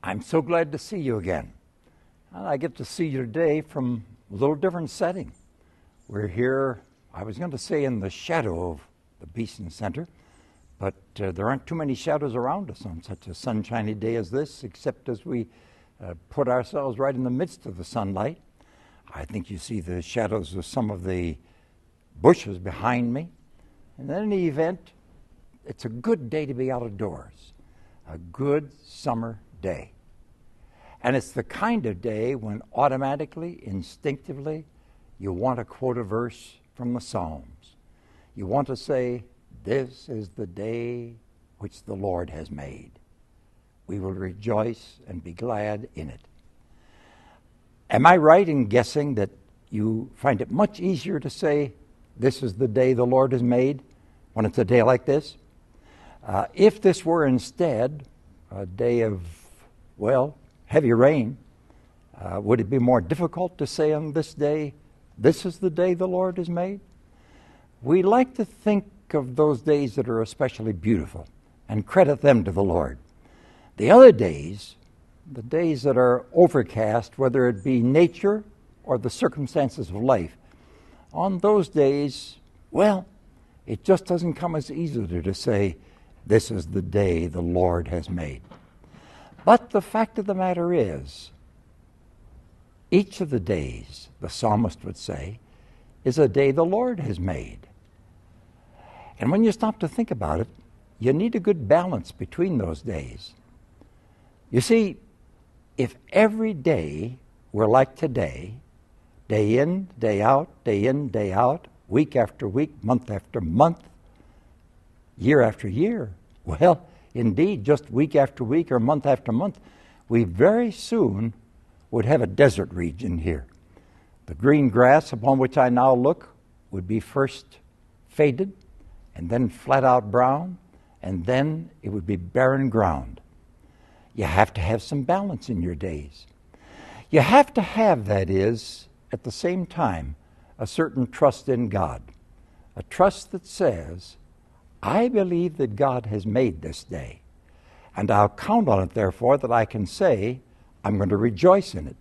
I'm so glad to see you again. I get to see you today from a little different setting. We're here, I was going to say in the shadow of the Beeson Center, but there aren't too many shadows around us on such a sunshiny day as this, except as we put ourselves right in the midst of the sunlight. I think you see the shadows of some of the bushes behind me. And in any event, it's a good day to be out of doors, a good summer day. And it's the kind of day when automatically, instinctively, you want to quote a verse from the Psalms. You want to say, "This is the day which the Lord has made. We will rejoice and be glad in it." Am I right in guessing that you find it much easier to say, "This is the day the Lord has made," when it's a day like this? If this were instead a day of, heavy rain, would it be more difficult to say on this day, "This is the day the Lord has made"? We like to think of those days that are especially beautiful and credit them to the Lord. The other days, the days that are overcast, whether it be nature or the circumstances of life, on those days, it just doesn't come as easily to say, "This is the day the Lord has made." But the fact of the matter is, each of the days, the psalmist would say, is a day the Lord has made. And when you stop to think about it, you need a good balance between those days. You see, if every day were like today, day in, day out, day in, day out, week after week, month after month, year after year, indeed, just week after week or month after month, we very soon would have a desert region here. The green grass upon which I now look would be first faded, and then flat out brown, and then it would be barren ground. You have to have some balance in your days. You have to have, that is, at the same time, a certain trust in God, a trust that says, "I believe that God has made this day, and I'll count on it, therefore, that I can say, I'm going to rejoice in it,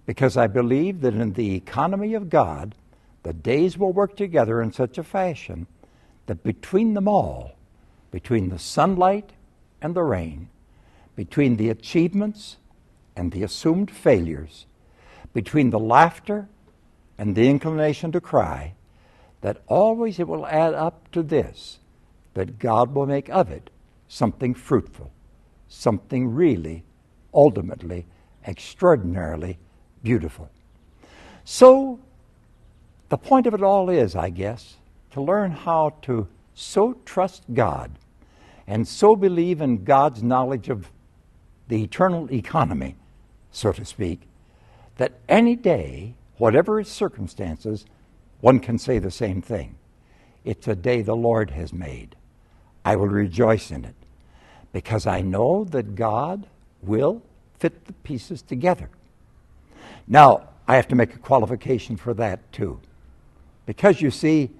because I believe that in the economy of God, the days will work together in such a fashion that between them all, between the sunlight and the rain, between the achievements and the assumed failures, between the laughter and the inclination to cry, that always it will add up to this, that God will make of it something fruitful, something really, ultimately, extraordinarily beautiful." So, the point of it all is, I guess, to learn how to so trust God and so believe in God's knowledge of the eternal economy, so to speak, that any day, whatever its circumstances, one can say the same thing. It's a day the Lord has made. I will rejoice in it, because I know that God will fit the pieces together. Now, I have to make a qualification for that too, because you see,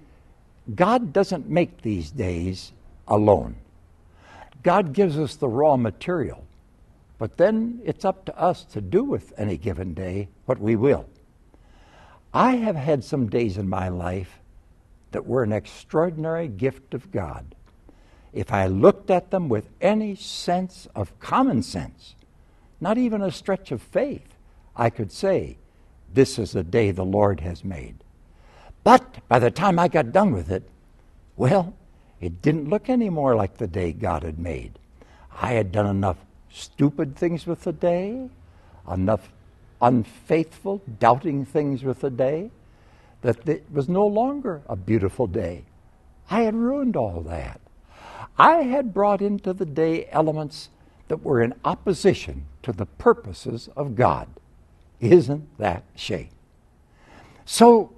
God doesn't make these days alone. God gives us the raw material, but then it's up to us to do with any given day what we will. I have had some days in my life that were an extraordinary gift of God. If I looked at them with any sense of common sense, not even a stretch of faith, I could say, "This is a day the Lord has made." But by the time I got done with it, it didn't look any more like the day God had made. I had done enough stupid things with the day, enough unfaithful, doubting things with the day, that it was no longer a beautiful day. I had ruined all that. I had brought into the day elements that were in opposition to the purposes of God. Isn't that a shame? So,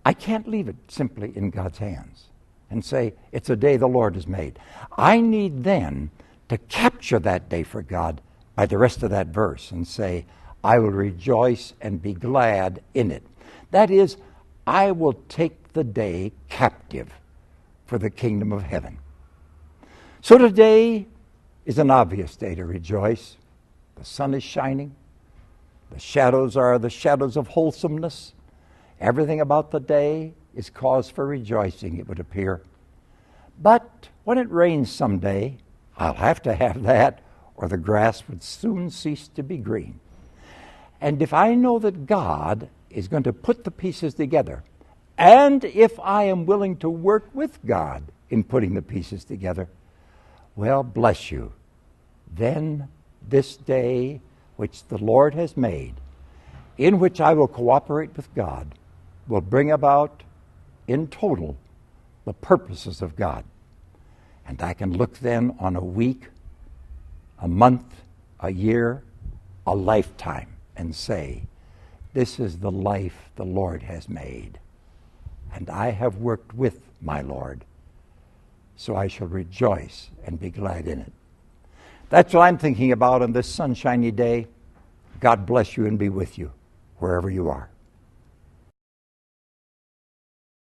I can't leave it simply in God's hands and say, "It's a day the Lord has made." I need then to capture that day for God by the rest of that verse and say, "I will rejoice and be glad in it." That is, I will take the day captive for the kingdom of heaven. So today is an obvious day to rejoice. The sun is shining. The shadows are the shadows of wholesomeness. Everything about the day is cause for rejoicing, it would appear. But when it rains someday, I'll have to have that, or the grass would soon cease to be green. And if I know that God is going to put the pieces together, and if I am willing to work with God in putting the pieces together, well, bless you. Then this day which the Lord has made, in which I will cooperate with God, will bring about in total the purposes of God. And I can look then on a week, a month, a year, a lifetime, and say, this is the life the Lord has made. And I have worked with my Lord, so I shall rejoice and be glad in it. That's what I'm thinking about on this sunshiny day. God bless you and be with you wherever you are.